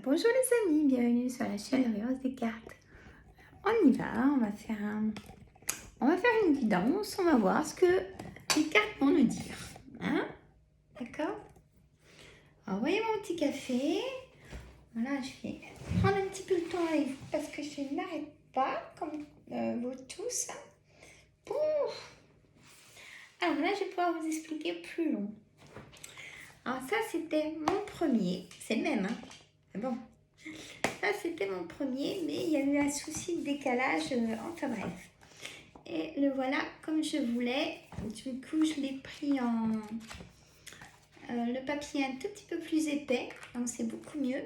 Bonjour les amis, bienvenue sur la chaîne Rose des cartes. On y va, on va faire une guidance, on va voir ce que les cartes vont nous dire. Hein? D'accord? Alors, voyez mon petit café. Voilà, je vais prendre un petit peu le temps avec vous parce que je n'arrête pas, comme vous tous. Pouf. Alors là, je vais pouvoir vous expliquer plus long. Alors ça, c'était mon premier, c'est le même, hein? Bon. Ça, c'était mon premier, mais il y a eu un souci de décalage, enfin bref. Et le voilà comme je voulais. Du coup, je l'ai pris en... le papier un tout petit peu plus épais, donc c'est beaucoup mieux.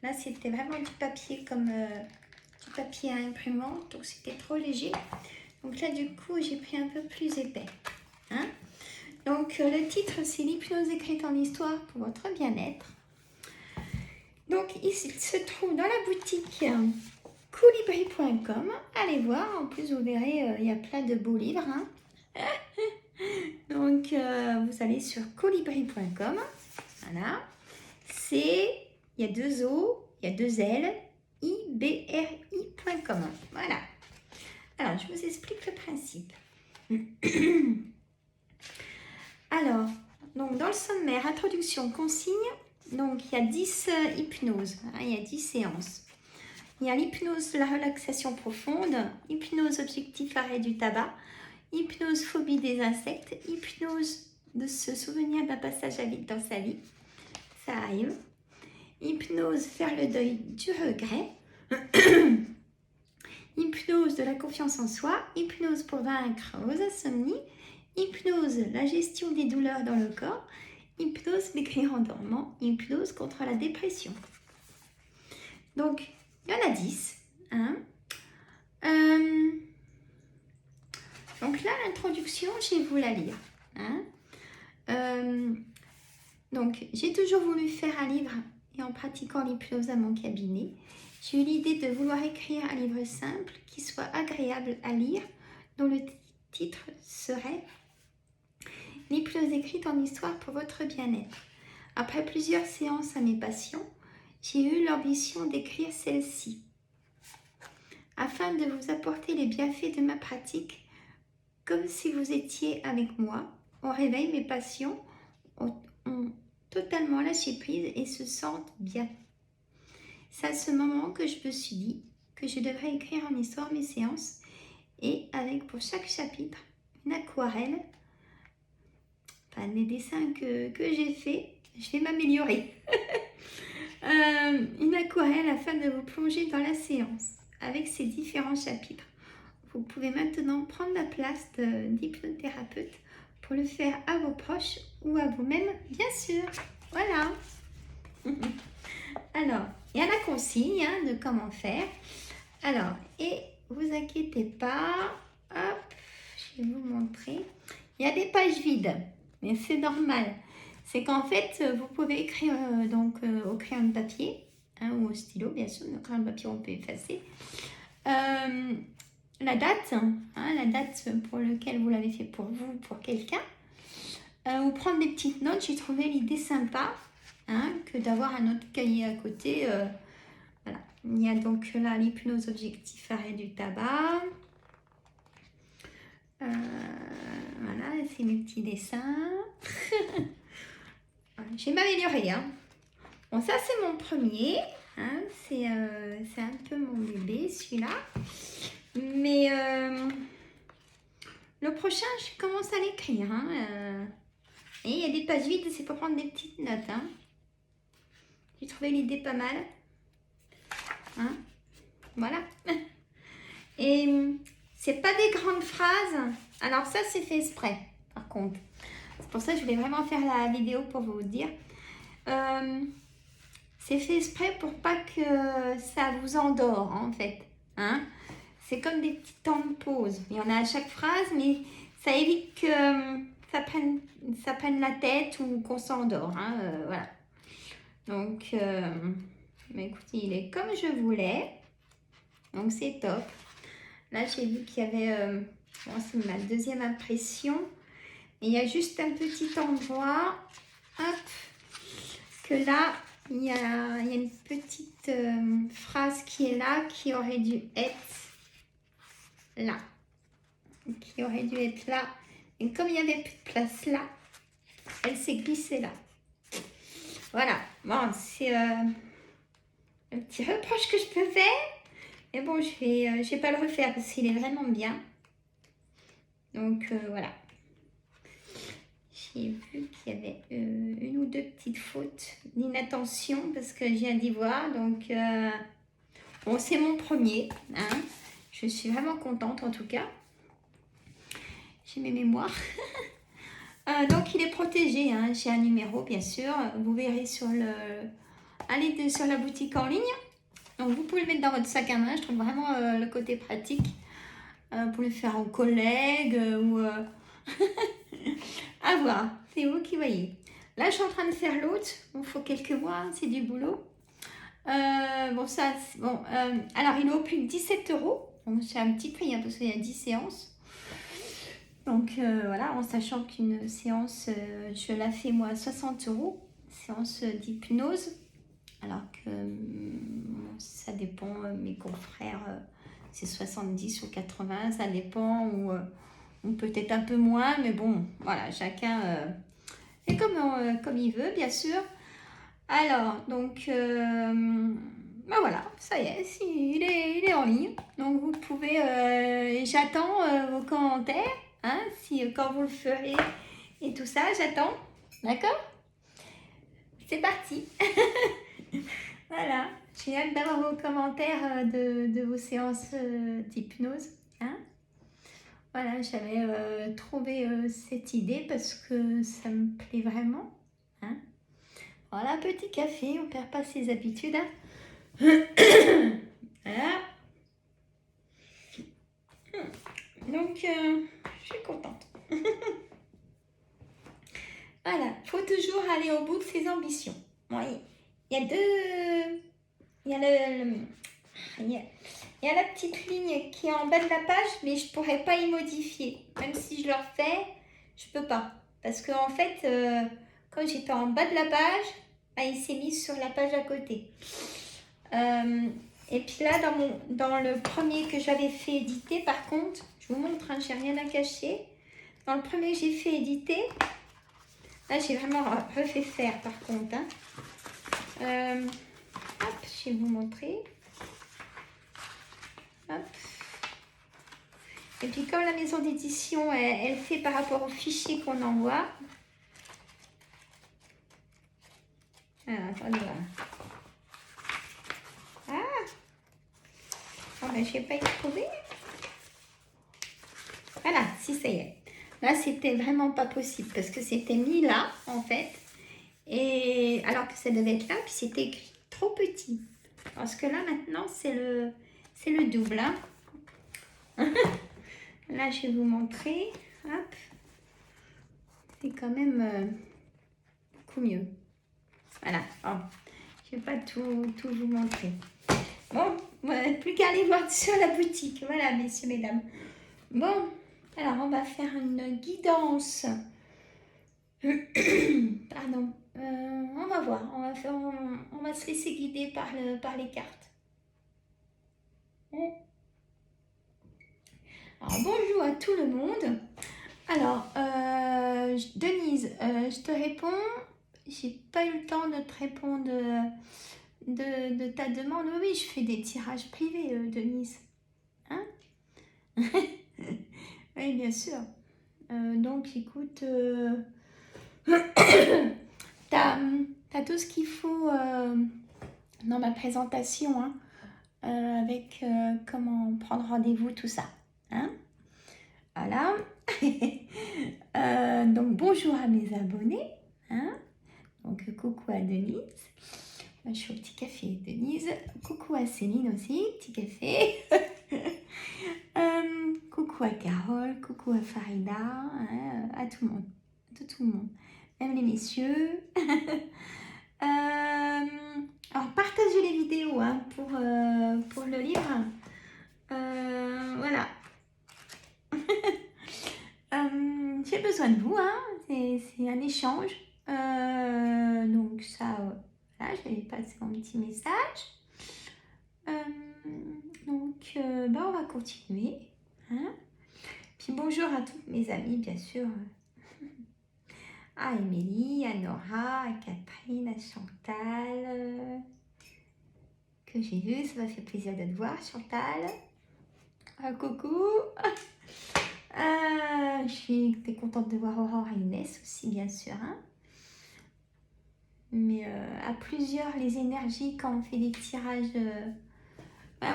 Là, c'était vraiment du papier comme du papier à imprimante, donc c'était trop léger. Donc là, du coup, j'ai pris un peu plus épais. Hein? Donc, le titre, c'est l'hypnose écrite en histoire pour votre bien-être. Donc, il se trouve dans la boutique colibri.com. Allez voir, en plus, vous verrez, il y a plein de beaux livres. Hein. Donc, vous allez sur colibri.com. Voilà. Il y a 2 O, il y a 2 L, ibri.com. Voilà. Alors, je vous explique le principe. Alors, donc, dans le sommaire, introduction, consigne. Donc, il y a 10 hypnoses, hein, il y a 10 séances. Il y a l'hypnose de la relaxation profonde, hypnose objectif arrêt du tabac, hypnose phobie des insectes, hypnose de se souvenir d'un passage à vide dans sa vie, ça arrive. Hypnose faire le deuil du regret, hypnose de la confiance en soi, hypnose pour vaincre vos insomnies, hypnose la gestion des douleurs dans le corps, hypnose l'écrire en dormant, hypnose contre la dépression. Donc, il y en a 10. Hein. Donc là, l'introduction, je vais vous la lire. Hein. Donc, j'ai toujours voulu faire un livre et en pratiquant l'hypnose à mon cabinet, j'ai eu l'idée de vouloir écrire un livre simple qui soit agréable à lire, dont le titre serait l'hypnose écrite en histoire pour votre bien-être. Après plusieurs séances à mes patients, j'ai eu l'ambition d'écrire celle-ci. Afin de vous apporter les bienfaits de ma pratique, comme si vous étiez avec moi, au réveil, mes patients ont totalement lâché prise et se sentent bien. C'est à ce moment que je me suis dit que je devrais écrire en histoire mes séances et avec pour chaque chapitre une aquarelle, enfin les dessins que j'ai faits, je vais m'améliorer. Une aquarelle afin de vous plonger dans la séance avec ces différents chapitres. Vous pouvez maintenant prendre la place d'hypnothérapeute pour le faire à vos proches ou à vous-même, bien sûr. Voilà. Alors, il y a la consigne de comment faire. Alors, et vous inquiétez pas. Hop, je vais vous montrer. Il y a des pages vides, mais c'est normal. C'est qu'en fait, vous pouvez écrire donc au crayon de papier ou au stylo, bien sûr. Le crayon de papier, on peut effacer. La date pour laquelle vous l'avez fait pour vous, pour quelqu'un. Ou prendre des petites notes. J'ai trouvé l'idée sympa que d'avoir un autre cahier à côté. Voilà. Il y a donc là l'hypnose objectif arrêt du tabac. Voilà, c'est mes petits dessins. Je vais m'améliorer. Bon, ça c'est mon premier. C'est un peu mon bébé, celui-là. Mais le prochain, je commence à l'écrire. Et il y a des pages vides, c'est pour prendre des petites notes. J'ai trouvé l'idée pas mal. Voilà. Et c'est pas des grandes phrases. Alors ça, c'est fait exprès, par contre. C'est pour ça que je voulais vraiment faire la vidéo pour vous dire. C'est fait exprès pour pas que ça vous endort, en fait. C'est comme des petits temps de pause. Il y en a à chaque phrase, mais ça évite que ça prenne la tête ou qu'on s'endort. Voilà. Donc, mais écoutez, il est comme je voulais. Donc, c'est top. Là, j'ai vu qu'il y avait... bon, c'est ma deuxième impression. Et il y a juste un petit endroit. Hop. Que là, il y a une petite phrase qui est là, qui aurait dû être là. Qui aurait dû être là. Et comme il n'y avait plus de place là, elle s'est glissée là. Voilà. Bon, c'est un petit reproche que je peux faire. Mais bon, je vais pas le refaire parce qu'il est vraiment bien. Donc, voilà. J'ai vu qu'il y avait une ou deux petites fautes d'inattention parce que je viens d'y voir. Donc, bon, c'est mon premier. Hein. Je suis vraiment contente en tout cas. J'ai mes mémoires. Donc, il est protégé. Hein. J'ai un numéro, bien sûr. Vous verrez sur sur la boutique en ligne. Donc, vous pouvez le mettre dans votre sac à main. Je trouve vraiment le côté pratique pour le faire aux collègues ou... à voir, c'est vous qui voyez. Là, je suis en train de faire l'autre. Il faut quelques mois, hein, c'est du boulot. Bon, ça, bon. Alors, il est au plus de 17 €. Donc, c'est un petit prix, hein, parce qu'il y a 10 séances. Donc, voilà, en sachant qu'une séance, je la fais, moi, à 60 €. Séance d'hypnose. Alors que ça dépend, mes confrères, c'est 70 ou 80, ça dépend, ou peut-être un peu moins, mais bon, voilà, chacun fait comme il veut, bien sûr. Alors, donc, ben voilà, ça y est, il est en ligne. Donc, vous pouvez, j'attends vos commentaires, hein, quand vous le ferez et tout ça, j'attends, d'accord? C'est parti. Voilà, j'ai hâte d'avoir vos commentaires de vos séances d'hypnose, hein. Voilà, j'avais trouvé cette idée parce que ça me plaît vraiment. Hein. Voilà, petit café, on perd pas ses habitudes. Hein. Voilà. Donc, je suis contente. Voilà, faut toujours aller au bout de ses ambitions. Bon, il y a deux... Il y a il y a la petite ligne qui est en bas de la page, mais je ne pourrais pas y modifier. Même si je le refais, je ne peux pas. Parce qu'en fait, quand j'étais en bas de la page, bah, il s'est mis sur la page à côté. Et puis là, dans le premier que j'avais fait éditer, par contre, je vous montre, hein, j'ai rien à cacher. Dans le premier que j'ai fait éditer, là, j'ai vraiment refait faire, par contre. Hein. Hop, je vais vous montrer. Hop. Et puis comme la maison d'édition, elle fait par rapport au fichier qu'on envoie. Alors, attendez voir. Ah, oh, ben, je ne vais pas y trouver. Voilà, si, ça y est. Là, c'était vraiment pas possible parce que c'était mis là, en fait. Et alors que ça devait être là, puis c'était écrit trop petit. Parce que là, maintenant, c'est le double. Hein. Là, je vais vous montrer. Hop. C'est quand même beaucoup mieux. Voilà. Oh, je ne vais pas tout vous montrer. Bon, plus qu'à aller voir sur la boutique. Voilà, messieurs, mesdames. Bon, alors on va faire une guidance. Pardon. On va voir. On va se laisser guider par les cartes. Alors, bonjour à tout le monde. Alors, Denise, je te réponds. J'ai pas eu le temps de te répondre de ta demande. Oui, je fais des tirages privés, Denise. Hein? Oui, bien sûr. Donc, écoute, t'as tout ce qu'il faut dans ma présentation, hein, avec comment prendre rendez-vous, tout ça. Hein? Voilà. Donc, bonjour à mes abonnés. Hein? Donc, coucou à Denise. Moi, je suis au petit café, Denise. Coucou à Céline aussi, petit café. Coucou à Carole, coucou à Farida, hein, à tout le monde. Tout le monde. Même les messieurs. Alors, partagez les vidéos, hein, pour le livre. Voilà. J'ai besoin de vous, hein. C'est un échange. Donc ça, voilà. Voilà, je vais passer mon petit message. Donc, on va continuer. Hein. Puis bonjour à toutes mes amies, bien sûr. À Émilie, à Nora, à Catherine, à Chantal, que j'ai vu, ça m'a fait plaisir de te voir, Chantal. Coucou. Je suis contente de voir Aurore et Inès aussi, bien sûr. Hein. Mais à plusieurs, les énergies, quand on fait des tirages,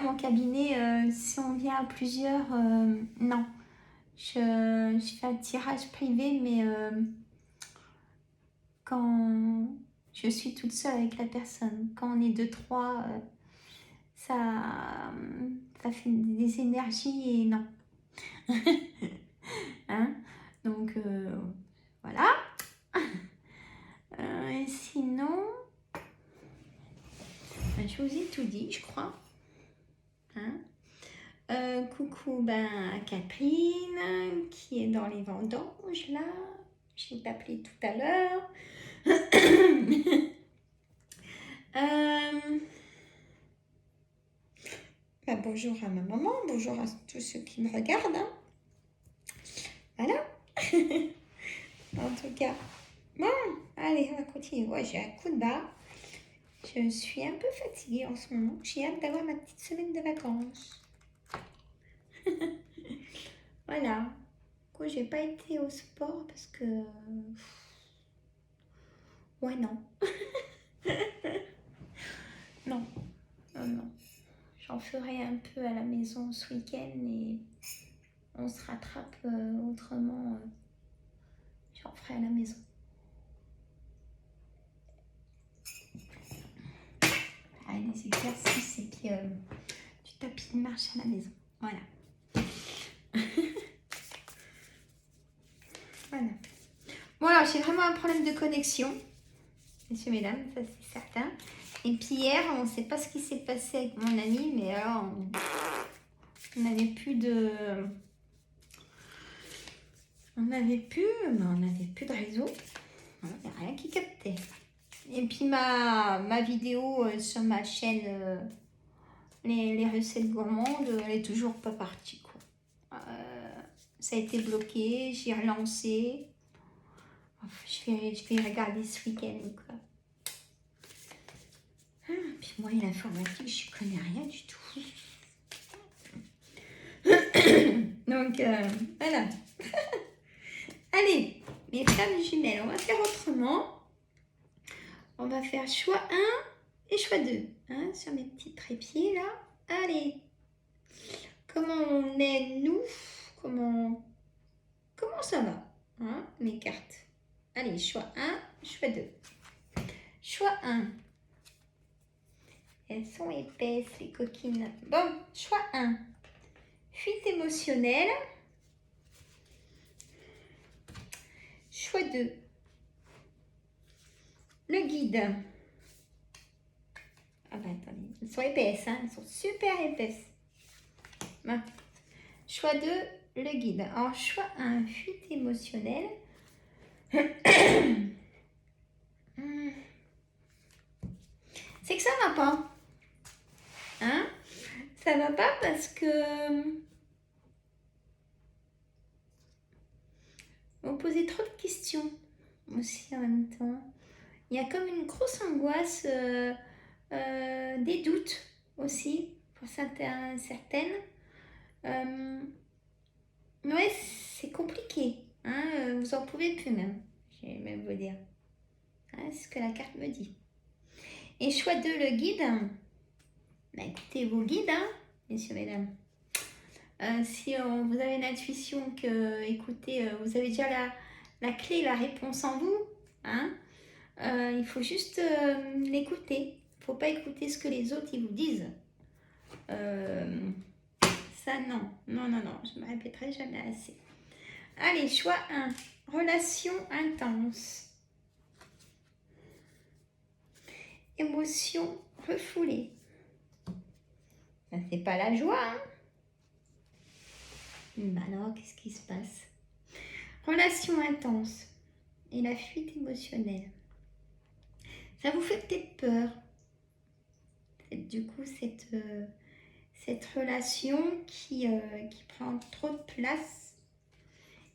mon cabinet, si on vient à plusieurs, non. Je fais un tirage privé, mais quand je suis toute seule avec la personne, quand on est deux, trois, ça fait des énergies et non. Hein. Donc, voilà. Et sinon, je vous ai tout dit, je crois. Hein. Coucou à Catherine, qui est dans les vendanges, là. Je l'ai appelée tout à l'heure. Bonjour à ma maman, bonjour à tous ceux qui me regardent. Hein. Voilà. En tout cas, bon, allez, on va continuer. Ouais, j'ai un coup de barre. Je suis un peu fatiguée en ce moment. J'ai hâte d'avoir ma petite semaine de vacances. Voilà. Du coup, j'ai pas été au sport parce que... Ouais, non. Non. J'en ferai un peu à la maison ce week-end et on se rattrape autrement. J'en ferai à la maison. Des exercices et puis du tapis de marche à la maison. Voilà. Voilà. Bon, alors j'ai vraiment un problème de connexion, messieurs, mesdames, ça c'est certain. Et puis hier, on ne sait pas ce qui s'est passé avec mon ami, mais alors on n'avait plus de... On n'avait plus de réseau. Il n'y a rien qui captait. Et puis ma vidéo sur ma chaîne les recettes gourmandes, elle est toujours pas partie, quoi. Ça a été bloqué, j'ai relancé. Je vais regarder ce week-end, quoi. Puis moi, l'informatique, je connais rien du tout. Donc, voilà. Allez, mes femmes jumelles, on va faire autrement. On va faire choix 1 et choix 2. Hein, sur mes petits trépieds, là. Allez. Comment on est, nous? Comment ça va? Hein, mes cartes. Allez, choix 1, choix 2. Choix 1. Elles sont épaisses, les coquines. Bon, choix 1. Fuite émotionnelle. Choix 2. Le guide. Ah bah attendez, elles sont épaisses, hein, elles sont super épaisses. Bon. Choix 2, le guide. Alors, choix 1, fuite émotionnelle. C'est que ça va pas. Hein? Ça va pas parce que vous posez trop de questions aussi en même temps. Il y a comme une grosse angoisse, des doutes aussi pour certaines. Ouais, c'est compliqué. Hein? Vous en pouvez plus même, je vais même vous dire. Hein, c'est ce que la carte me dit. Et choix 2, le guide. Bah, écoutez vos guides, hein, messieurs, mesdames. Si vous avez une intuition que, écoutez, vous avez déjà la clé, la réponse en vous, hein, il faut juste l'écouter. Il ne faut pas écouter ce que les autres ils vous disent. Ça, non. Non, je ne me répéterai jamais assez. Allez, choix 1. Relation intense. Émotion refoulée. Ça, c'est pas la joie, hein. Alors, qu'est-ce qui se passe? Relation intense et la fuite émotionnelle. Ça vous fait peut-être peur. Du coup, cette relation qui prend trop de place.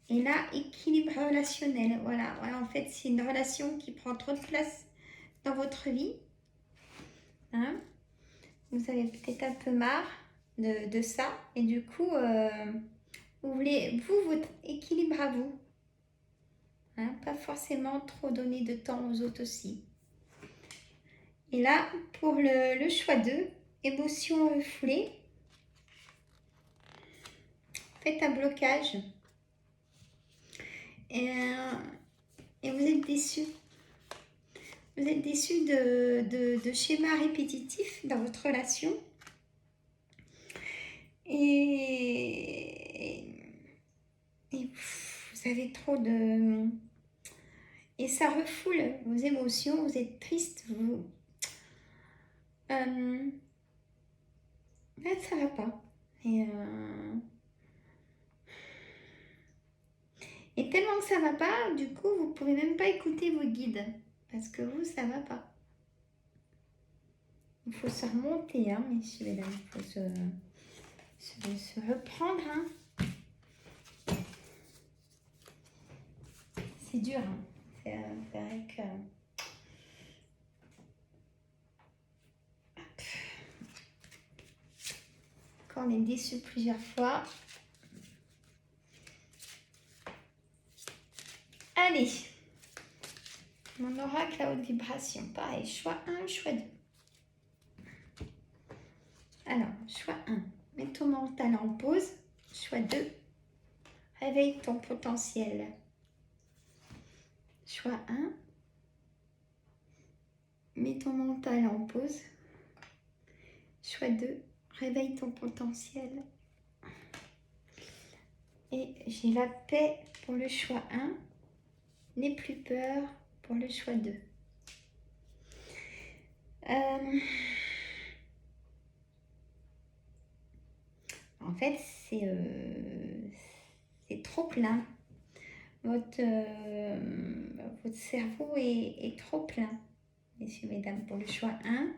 Et là, équilibre relationnel. Voilà, en fait, c'est une relation qui prend trop de place dans votre vie. Hein? Vous avez peut-être un peu marre de ça. Et du coup, vous voulez, votre équilibre à vous. Hein? Pas forcément trop donner de temps aux autres aussi. Et là, pour le choix 2, émotion refoulée, faites un blocage. Et vous êtes déçu. Vous êtes déçu de schémas répétitifs dans votre relation. Et vous avez trop de... Et ça refoule vos émotions, vous êtes triste, là, ça va pas. Et tellement que ça va pas, du coup, vous pouvez même pas écouter vos guides. Parce que vous, ça va pas. Il faut se remonter, hein, messieurs, mesdames. Il faut se reprendre, hein. C'est dur, hein. C'est vrai que... Quand on est déçu plusieurs fois... Allez, mon oracle à haute vibration, pareil, choix 1, choix 2. Alors, choix 1, mets ton mental en pause. Choix 2, réveille ton potentiel. Choix 1, mets ton mental en pause. Choix 2, réveille ton potentiel. Et j'ai la paix pour le choix 1, n'aie plus peur pour le choix 2. En fait, c'est trop plein. Votre cerveau est trop plein, messieurs, mesdames, pour le choix 1.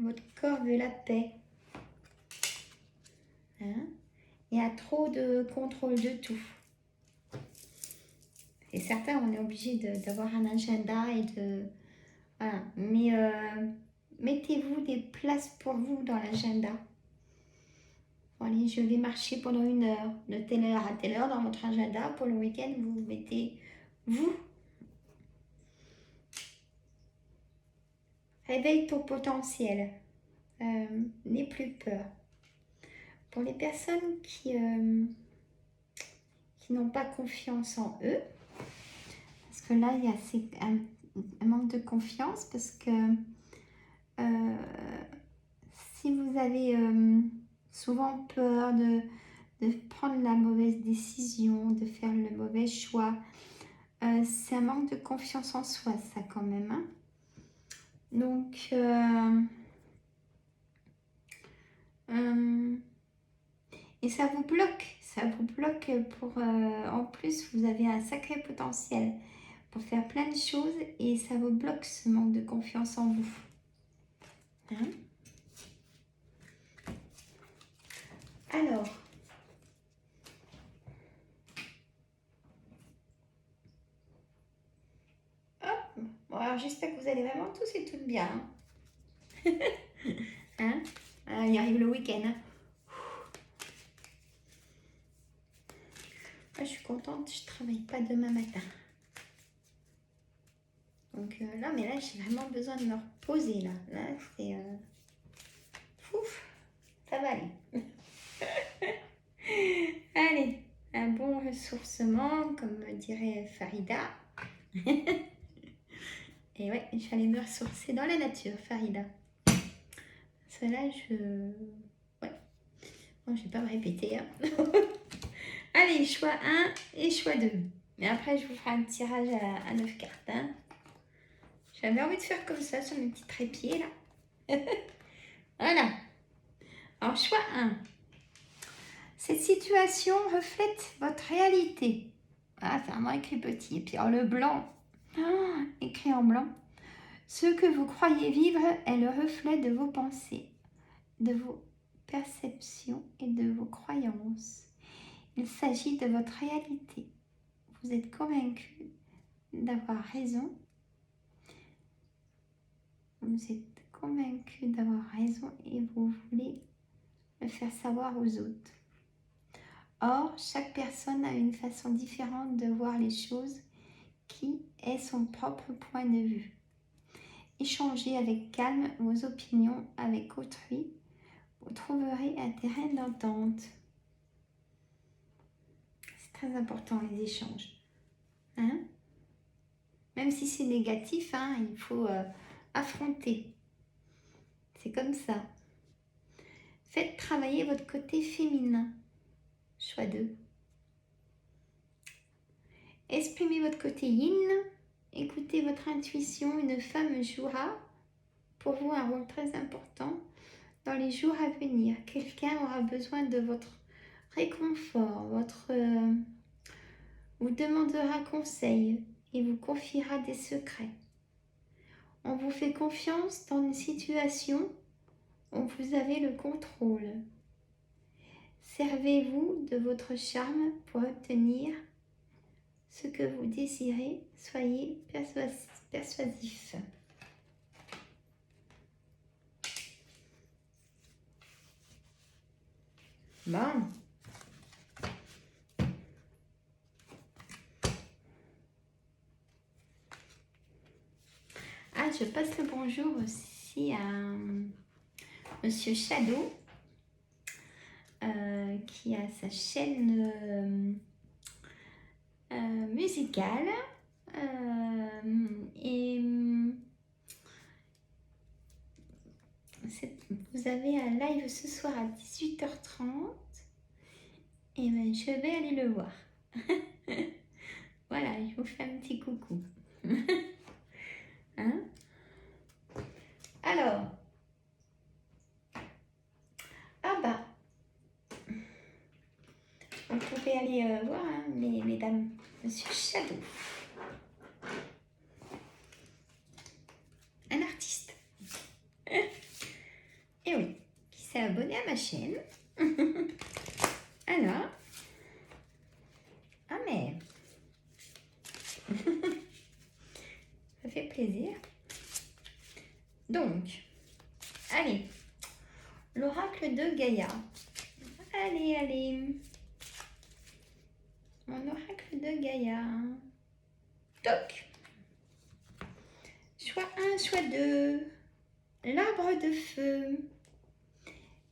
Votre corps veut la paix. Hein? Il y a trop de contrôle de tout. Et certains, on est obligé d'avoir un agenda et de... Voilà. Mais mettez-vous des places pour vous dans l'agenda. Bon, allez, je vais marcher pendant 1 heure, de telle heure à telle heure dans votre agenda. Pour le week-end, vous mettez vous. Réveille ton potentiel. N'aie plus peur. Pour les personnes qui n'ont pas confiance en eux, parce que là, il y a un manque de confiance, parce que si vous avez souvent peur de prendre la mauvaise décision, de faire le mauvais choix, c'est un manque de confiance en soi, ça quand même. Hein. Donc, et ça vous bloque pour... en plus, vous avez un sacré potentiel pour faire plein de choses et ça vous bloque ce manque de confiance en vous. Hein? Alors, hop. Bon, alors j'espère que vous allez vraiment tous et toutes bien. Hein? Il arrive le week-end. Hein? Moi, je suis contente, je travaille pas demain matin. Donc là, mais là, j'ai vraiment besoin de me reposer. Là c'est... Fouf, ça va aller. Allez, un bon ressourcement, comme dirait Farida. Et ouais, j'allais me ressourcer dans la nature, Farida. Cela, ouais. Bon, je vais pas me répéter. Hein. Allez, choix 1 et choix 2. Mais après, je vous ferai un tirage à 9 cartes. Hein. J'avais envie de faire comme ça sur mes petits trépieds, là. Voilà. Alors, choix 1. Cette situation reflète votre réalité. Ah, c'est vraiment écrit petit. Et puis, alors, le blanc, Écrit en blanc. Ce que vous croyez vivre est le reflet de vos pensées, de vos perceptions et de vos croyances. Il s'agit de votre réalité. Vous êtes convaincu d'avoir raison. Vous êtes convaincu d'avoir raison et vous voulez le faire savoir aux autres. Or, chaque personne a une façon différente de voir les choses qui est son propre point de vue. Échangez avec calme vos opinions avec autrui. Vous trouverez un terrain d'entente. C'est très important les échanges. Hein? Même si c'est négatif, hein, il faut affronter. C'est comme ça. Faites travailler votre côté féminin. Choix 2. Exprimez votre côté yin. Écoutez votre intuition. Une femme jouera pour vous un rôle très important dans les jours à venir. Quelqu'un aura besoin de votre réconfort, vous demandera conseil et vous confiera des secrets. On vous fait confiance dans une situation où vous avez le contrôle. Servez-vous de votre charme pour obtenir ce que vous désirez. Soyez persuasif. Bon. Ah, je passe le bonjour aussi à Monsieur Shadow, qui a sa chaîne musicale. Et vous avez un live ce soir à 18h30. Et ben, je vais aller le voir. Voilà, je vous fais un petit coucou. Hein? Alors, ah bah, vous pouvez aller voir, hein, mesdames, Monsieur Shadow, un artiste. Et oui, qui s'est abonné à ma chaîne. Alors, ah mais, ça fait plaisir. Donc, allez, l'oracle de Gaïa. Allez, allez. Mon oracle de Gaïa. Toc. Choix 1, choix 2. L'arbre de feu.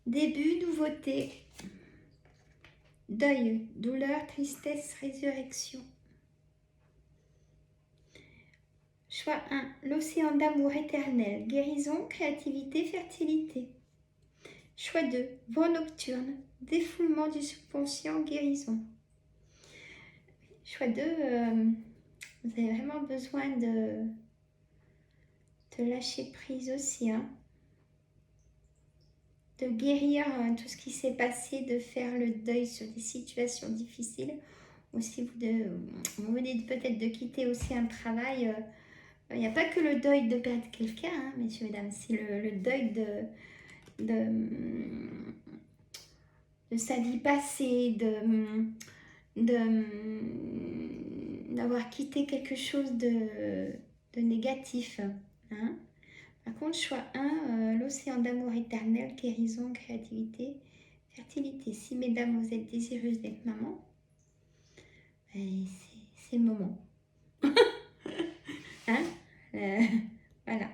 Début, nouveauté. Deuil, douleur, tristesse, résurrection. Choix 1. L'océan d'amour éternel. Guérison, créativité, fertilité. Choix 2. Vent nocturne. Défoulement du subconscient, guérison. Choix 2. Vous avez vraiment besoin de lâcher prise aussi. Hein. De guérir tout ce qui s'est passé, de faire le deuil sur des situations difficiles. Ou si vous venez peut-être de quitter aussi un travail. Il n'y a pas que le deuil de perdre quelqu'un, hein, messieurs, mesdames. C'est le deuil de sa vie passée, d'avoir quitté quelque chose de négatif. Hein. Par contre, choix 1, l'océan d'amour éternel, guérison, créativité, fertilité. Si, mesdames, vous êtes désireuses d'être maman, ben, c'est le moment. Hein, voilà.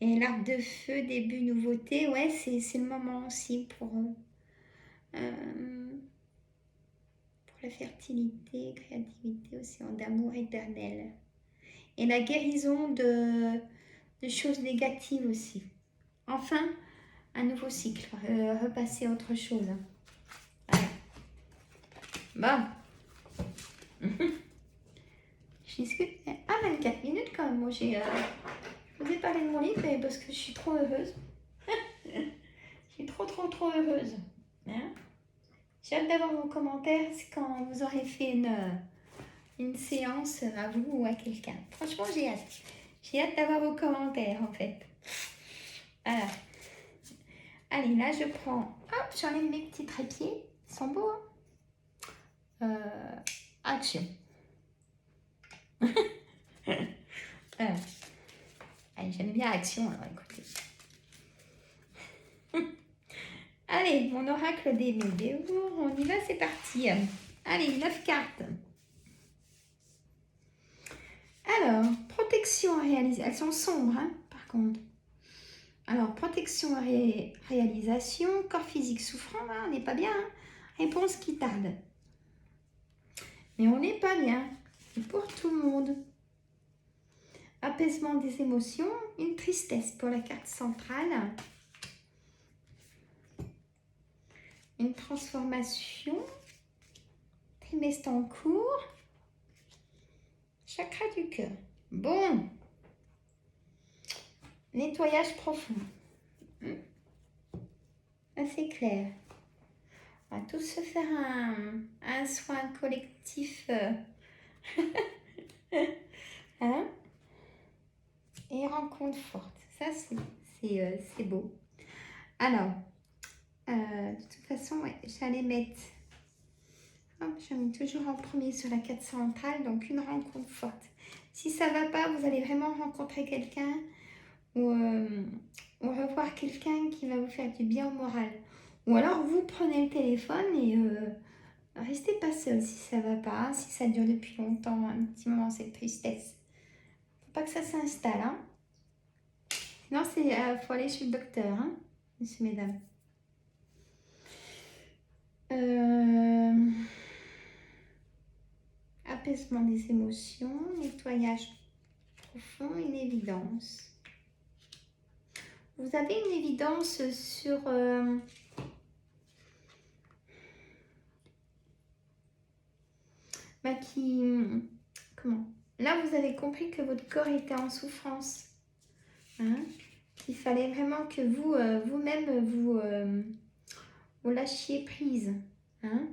Et l'arbre de feu, début, nouveauté, ouais, c'est le moment aussi pour la fertilité, créativité, océan d'amour éternel. Et la guérison de choses négatives aussi. Enfin, un nouveau cycle, repasser à autre chose. Voilà. Bon. Je discute. Ah, 24 minutes quand même. Moi, je vous ai parlé de mon livre parce que je suis trop heureuse. Je suis trop heureuse. Hein, j'ai hâte d'avoir vos commentaires quand vous aurez fait une séance à vous ou à quelqu'un. Franchement, j'ai hâte. J'ai hâte d'avoir vos commentaires, en fait. Voilà. Allez, là, je prends... Hop, j'enlève mes petits trépieds. Ils sont beaux, hein. Action. Voilà. Allez, j'aime bien action, alors écoutez. Allez, mon oracle des météos, on y va, c'est parti. Allez, 9 cartes. Alors, protection à réaliser. Elles sont sombres, hein, par contre. Alors, protection à réalisation, corps physique souffrant, là, on n'est pas bien. Hein. Réponse qui tarde. Mais on n'est pas bien. C'est pour tout le monde. Apaisement des émotions, une tristesse pour la carte centrale. Une transformation. Trimestre en cours. Chakra du cœur. Bon. Nettoyage profond. C'est clair. On va tous se faire un soin collectif. Hein? Et rencontre forte. Ça, c'est beau. Alors, de toute façon, ouais, j'allais mettre... Hop, je mets toujours en premier sur la carte centrale, donc une rencontre forte. Si ça ne va pas, vous allez vraiment rencontrer quelqu'un ou revoir quelqu'un qui va vous faire du bien au moral. Ou alors, vous prenez le téléphone et restez pas seul si ça ne va pas, si ça dure depuis longtemps, un petit moment, cette tristesse. Faut pas que ça s'installe, hein. Sinon, il faut aller chez le docteur, hein, messieurs, mesdames. Apaisement des émotions, nettoyage profond, une évidence. Vous avez une évidence sur... Comment? Là, vous avez compris que votre corps était en souffrance. Hein? Il fallait vraiment que vous, vous-même, vous lâchiez prise. Hein?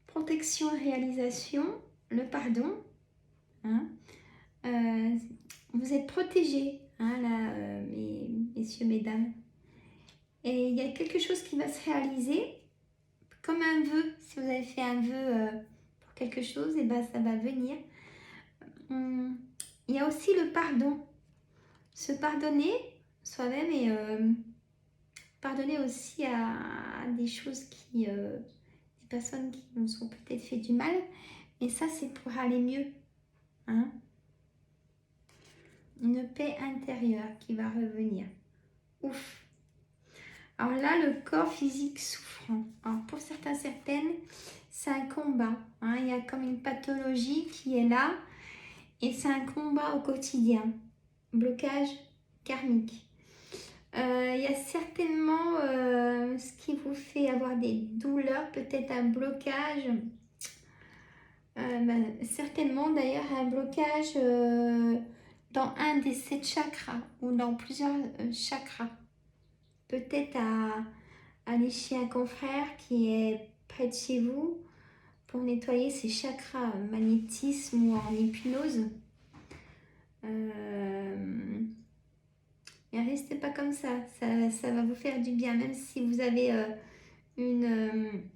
Protection et réalisation, le pardon. Hein? Vous êtes protégés, hein, là, messieurs, mesdames. Et il y a quelque chose qui va se réaliser, comme un vœu. Si vous avez fait un vœu pour quelque chose, et ben ça va venir. Il y a aussi le pardon. Se pardonner soi-même et pardonner aussi à des choses des personnes qui nous ont peut-être fait du mal. Mais ça, c'est pour aller mieux. Hein? Une paix intérieure qui va revenir. Ouf! Alors là, le corps physique souffrant. Alors pour certaines, c'est un combat. Hein? Il y a comme une pathologie qui est là. Et c'est un combat au quotidien. Blocage karmique. Il y a certainement ce qui vous fait avoir des douleurs, peut-être un blocage. Certainement d'ailleurs un blocage dans un des 7 chakras ou dans plusieurs chakras. Peut-être à aller chez un confrère qui est près de chez vous pour nettoyer ses chakras, magnétisme ou en hypnose. Et restez pas comme ça va vous faire du bien, même si vous avez une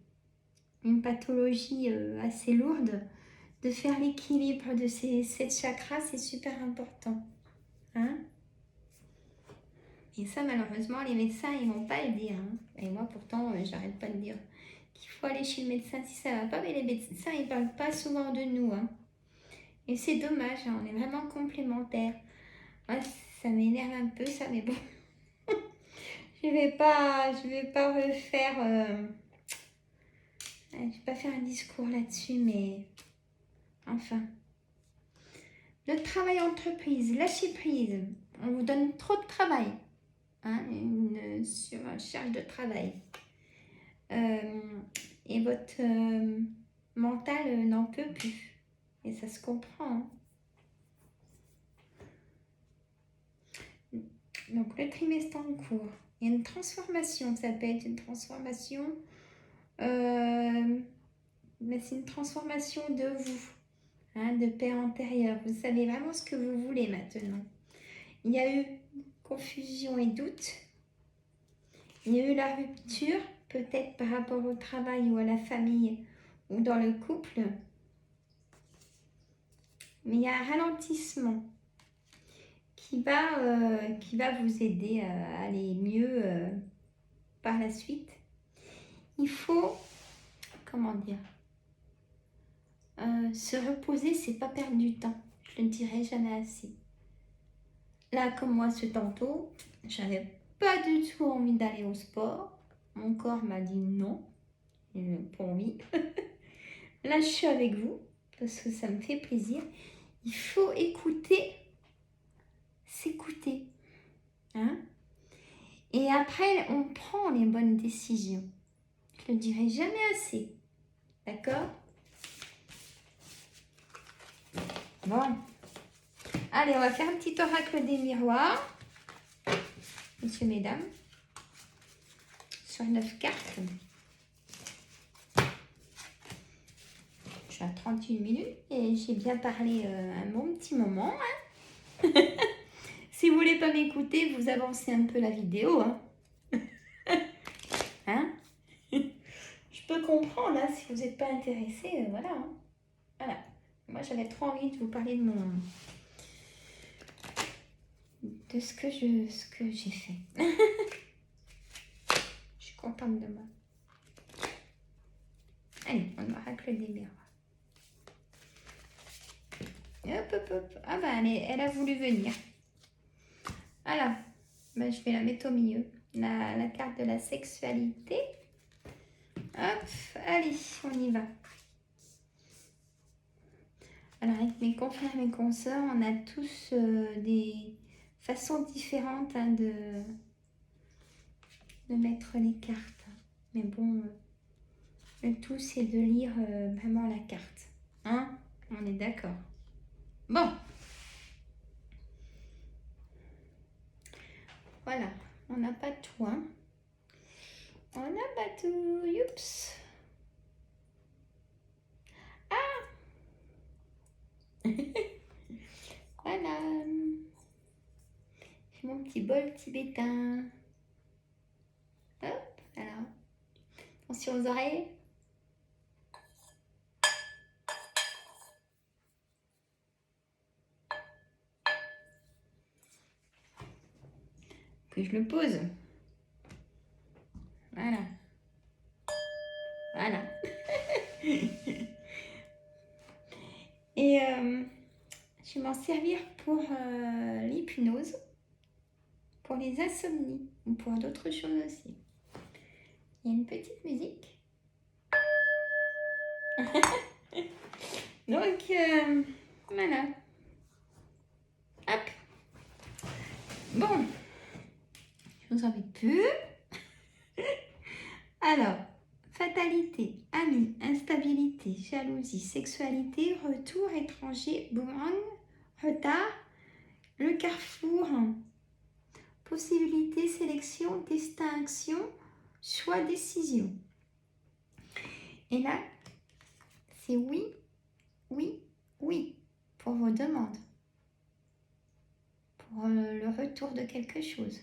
pathologie assez lourde. De faire l'équilibre de ces 7 chakras, c'est super important. Hein? Et ça, malheureusement, les médecins, ils vont pas le dire. Hein. Et moi, pourtant, j'arrête pas de dire qu'il faut aller chez le médecin si ça va pas. Mais les médecins, ils parlent pas souvent de nous. Hein. Et c'est dommage, hein, on est vraiment complémentaires. Ouais, ça m'énerve un peu, ça, mais bon. Je vais pas refaire... je vais pas faire un discours là-dessus, mais... Enfin... Le travail entreprise, lâchez prise. On vous donne trop de travail. Hein, une surcharge de travail. Et votre mental n'en peut plus. Et ça se comprend. Hein. Donc le trimestre en cours. Il y a une transformation. Ça peut être une transformation Mais c'est une transformation de vous, hein, de paix intérieure. Vous savez vraiment ce que vous voulez maintenant. Il y a eu confusion et doute. Il y a eu la rupture, peut-être par rapport au travail ou à la famille ou dans le couple. Mais il y a un ralentissement qui va vous aider à aller mieux par la suite. Il faut, comment dire, se reposer, c'est pas perdre du temps. Je ne dirai jamais assez. Là, comme moi, ce tantôt, j'avais pas du tout envie d'aller au sport. Mon corps m'a dit non, pour oui. Là, je suis avec vous parce que ça me fait plaisir. Il faut écouter, s'écouter. Hein? Et après, on prend les bonnes décisions. Je ne le dirai jamais assez. D'accord? Bon. Allez, on va faire un petit oracle des miroirs. Messieurs, mesdames. Sur 9 cartes. Je suis à 31 minutes et j'ai bien parlé un bon petit moment. Hein. Si vous ne voulez pas m'écouter, vous avancez un peu la vidéo. Hein, hein. Je peux comprendre, hein, si vous n'êtes pas intéressé, voilà. Hein. Voilà. Moi, j'avais trop envie de vous parler de ce que j'ai fait. Je suis contente de moi. Allez, on oracle des miroirs. Hop, hop, hop. Ah bah, elle a voulu venir. Voilà. Bah, je vais la mettre au milieu. La carte de la sexualité. Hop, allez, on y va. Alors, avec mes confrères et mes consoeurs, on a tous des façons différentes hein, de mettre les cartes. Mais bon, le tout, c'est de lire vraiment la carte. Hein? On est d'accord. Bon. Voilà. On n'a pas tout, hein. On n'a pas tout. Youps. Ah. Voilà. J'ai mon petit bol tibétain. Hop, alors. Attention aux oreilles. Que je le pose. Voilà. Voilà. Et je vais m'en servir pour l'hypnose, pour les insomnies ou pour d'autres choses aussi. Il y a une petite musique. Donc, voilà. Hop. Bon. Je vous embête plus. Alors, fatalité, amis, instabilité, jalousie, sexualité, retour étranger, boomerang, retard, le carrefour, possibilité, sélection, destin, action, choix, décision. Et là, c'est oui, oui, oui pour vos demandes, pour le retour de quelque chose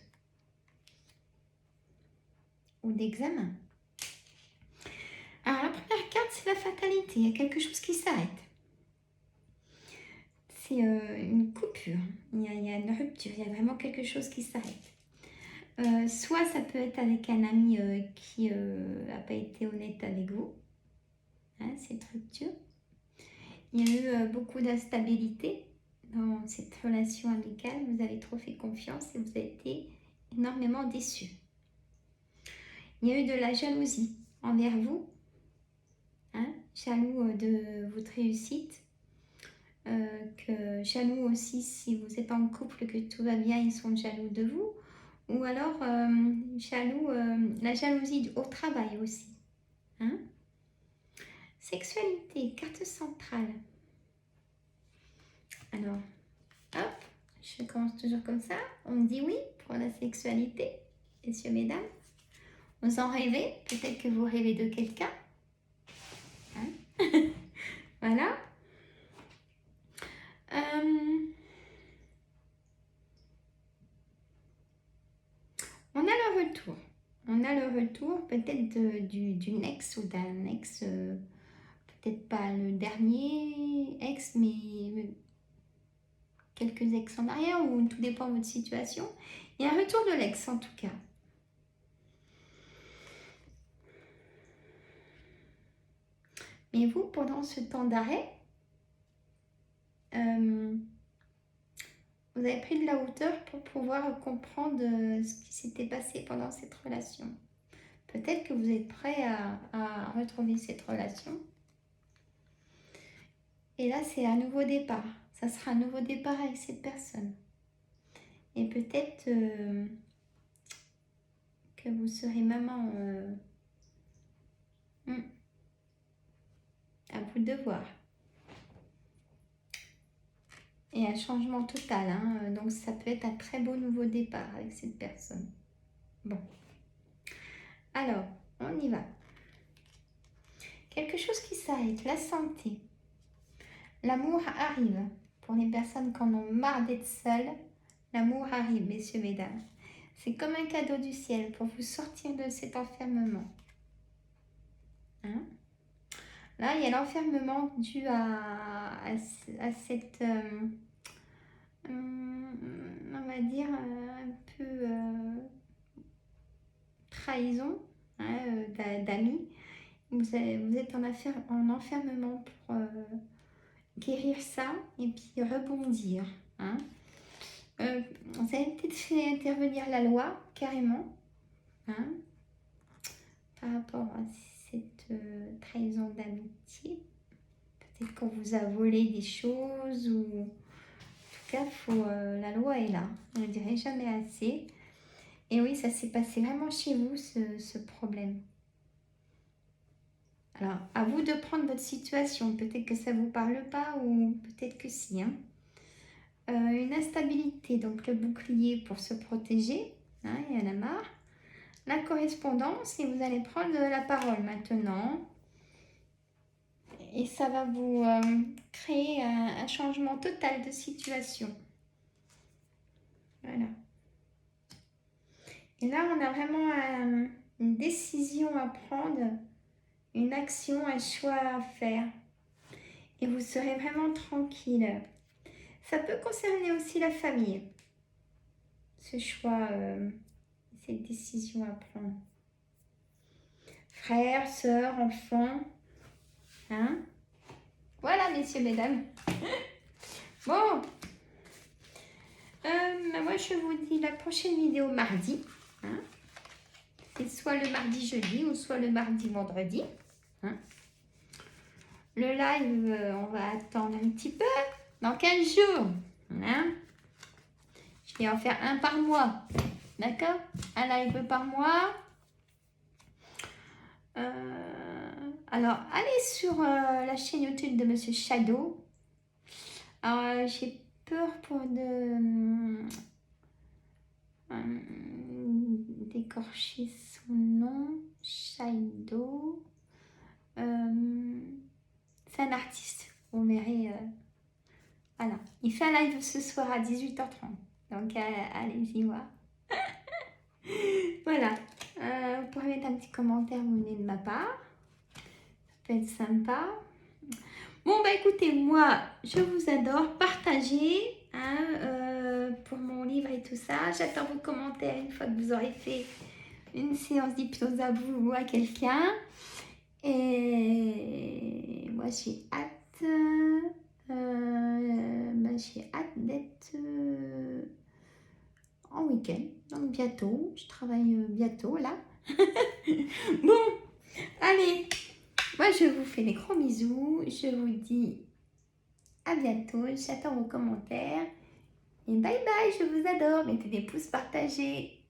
ou d'examen. Alors, la première carte, c'est la fatalité. Il y a quelque chose qui s'arrête. C'est une coupure. Il y a une rupture. Il y a vraiment quelque chose qui s'arrête. Soit ça peut être avec un ami qui n'a pas été honnête avec vous. Hein, cette rupture. Il y a eu beaucoup d'instabilité dans cette relation amicale. Vous avez trop fait confiance et vous avez été énormément déçus. Il y a eu de la jalousie envers vous. Hein, jaloux de votre réussite, jaloux aussi si vous êtes en couple, que tout va bien, ils sont jaloux de vous, ou alors la jalousie au travail aussi. Hein. Sexualité, carte centrale. Alors, hop, je commence toujours comme ça. On me dit oui pour la sexualité, messieurs, mesdames. Vous en rêvez, peut-être que vous rêvez de quelqu'un. Hein? Voilà. On a le retour. On a le retour peut-être d'une ex ou d'un ex, peut-être pas le dernier ex, mais quelques ex en arrière, ou tout dépend de votre situation. Il y a un retour de l'ex en tout cas. Mais vous, pendant ce temps d'arrêt, vous avez pris de la hauteur pour pouvoir comprendre ce qui s'était passé pendant cette relation. Peut-être que vous êtes prêt à retrouver cette relation. Et là, c'est un nouveau départ. Ça sera un nouveau départ avec cette personne. Et peut-être que vous serez maman. À vous de voir. Et un changement total. Hein. Donc, ça peut être un très beau nouveau départ avec cette personne. Bon. Alors, on y va. Quelque chose qui s'arrête. La santé. L'amour arrive. Pour les personnes qui en ont marre d'être seules, l'amour arrive, messieurs, mesdames. C'est comme un cadeau du ciel pour vous sortir de cet enfermement. Hein? Là, il y a l'enfermement dû à cette, on va dire, un peu trahison, hein, d'amis. Vous êtes en enfermement pour guérir ça et puis rebondir. Hein. Vous avez peut-être fait intervenir la loi, carrément, hein, par rapport à cette trahison d'amitié. Peut-être qu'on vous a volé des choses ou... En tout cas, la loi est là. On ne dirait jamais assez. Et oui, ça s'est passé vraiment chez vous, ce problème. Alors, à vous de prendre votre situation. Peut-être que ça ne vous parle pas ou peut-être que si. Hein. Une instabilité, donc le bouclier pour se protéger. Hein, il y en a marre. La correspondance, et vous allez prendre la parole maintenant. Et ça va vous créer un changement total de situation. Voilà. Et là, on a vraiment une décision à prendre, une action, un choix à faire. Et vous serez vraiment tranquille. Ça peut concerner aussi la famille. Ce choix, cette décision à prendre. Frères, sœurs, enfants. Hein? Voilà, messieurs, mesdames. Bon. Moi, je vous dis la prochaine vidéo mardi. Hein? C'est soit le mardi, jeudi ou soit le mardi, vendredi. Hein? Le live, on va attendre un petit peu. Dans 15 jours. Hein? Je vais en faire un par mois. D'accord? Un live par mois. Alors, allez sur la chaîne YouTube de Monsieur Shadow. Alors, j'ai peur pour d'écorcher son nom. Shadow. C'est un artiste. Vous verrez. Voilà. Il fait un live ce soir à 18h30. Donc, allez-y voir. Voilà. Vous pourrez mettre un petit commentaire, vous venez de ma part. Ça peut être sympa. Bon, bah écoutez, moi, je vous adore. Partagez hein, pour mon livre et tout ça. J'attends vos commentaires une fois que vous aurez fait une séance d'hypnose à vous ou à quelqu'un. Et moi, j'ai hâte. J'ai hâte d'être en week-end. Donc bientôt. Je travaille bientôt là. Bon, allez. Moi, je vous fais des gros bisous. Je vous dis à bientôt. J'attends vos commentaires. Et bye bye, je vous adore. Mettez des pouces, partagez.